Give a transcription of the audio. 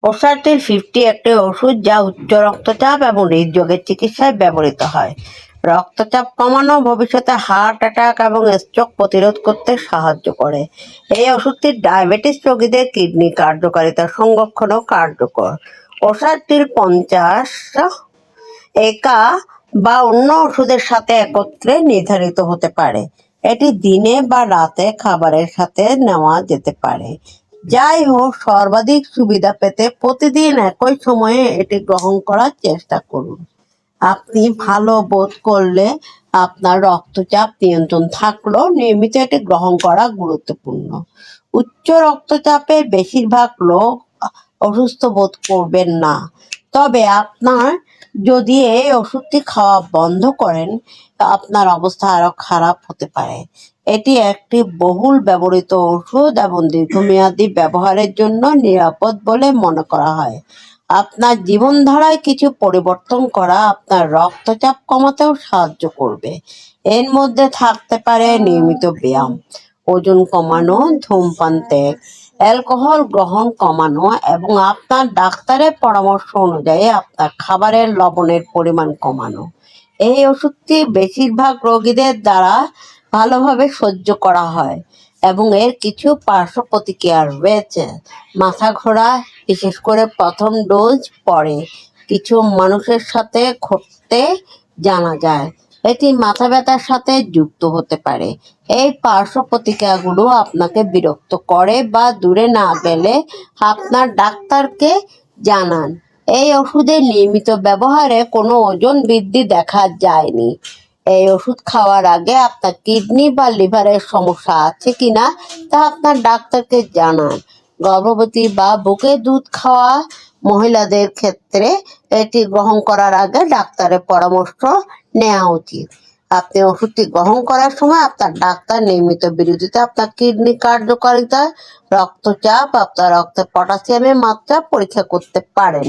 ওসারটিল 50 একটি ওষুধ যা উচ্চ রক্তচাপ এবং হৃদরোগের চিকিৎসায় ব্যবহৃত হয়। রক্তচাপ কমানো, ভবিষ্যতে হার্ট অ্যাটাক এবং স্ট্রোক প্রতিরোধ করতে সাহায্য করে। এই ওষুধটি ডায়াবেটিস রোগীদের কিডনি কার্যকারিতা সংরক্ষণেও কার্যকর। ওসারটিল 50 একা বা অন্য ওষুধের সাথে একত্রে নির্ধারিত হতে পারে। এটি দিনে বা রাতে খাবারের সাথে নেওয়া যেতে পারে। যাই হোক, সর্বাধিক সুবিধা পেতে প্রতিদিন একই সময়ে এটি গ্রহণ করার চেষ্টা করুন। আপনি ভালো বোধ করলে আপনার রক্তচাপ নিয়ন্ত্রণ থাকলেও নিয়মিত এটি গ্রহণ করা গুরুত্বপূর্ণ। উচ্চ রক্তচাপে বেশিরভাগ লোক অসুস্থ বোধ করবেন না, তবে আপনার যদি এই ওষুধটি খাওয়া বন্ধ করেন, আপনার অবস্থা আরো খারাপ হতে পারে। এটি একটি বহুল ব্যবহৃত ওষুধ এবং দীর্ঘমেয়াদী ব্যবহারের জন্য নিরাপদ বলে মনে করা হয়। আপনার জীবনধারায় কিছু পরিবর্তন করা আপনার রক্তচাপ কমাতেও সাহায্য করবে। এর মধ্যে থাকতে পারে নিয়মিত ব্যায়াম, ওজন কমানো, ধূমপান ত্যাগ, অ্যালকোহল গ্রহণ কমানো এবং আপনার ডাক্তারের পরামর্শ অনুযায়ী আপনার খাবারের লবণের পরিমাণ কমানো। এই ওষুধটি বেশিরভাগ রোগীদের দ্বারা ভালোভাবে সহ্য করা হয় এবং এর কিছু পার্শ্ব প্রতিক্রিয়া রয়েছে। মাথা ঘোরা, বিশেষ করে প্রথম ডোজ পরে কিছু মানুষের সাথে ঘটতে জানা যায়। এটি মাথা ব্যথার সাথে যুক্ত হতে পারে। এই পার্শ্ব প্রতিক্রিয়াগুলো আপনাকে বিরক্ত করে বা দূরে না গেলে আপনার ডাক্তারকে জানান। এই ওষুধের নিয়মিত ব্যবহারে কোনো ওজন বৃদ্ধি দেখা যায়নি। এই ওষুধ খাওয়ার আগে আপনার কিডনি বা লিভারের সমস্যা আছে কিনা তা আপনার ডাক্তারকে জানান। গর্ভবতী বা বুকে দুধ খাওয়া মহিলাদের ক্ষেত্রে এটি গ্রহণ করার আগে ডাক্তারের পরামর্শ নেওয়া উচিত। আপনি ওষুধটি গ্রহণ করার সময় আপনার ডাক্তার নিয়মিত বিরোধিতা, আপনার কিডনি কার্যকারিতা, রক্তচাপ, আপনার রক্তে পটাশিয়ামের মাত্রা পরীক্ষা করতে পারেন।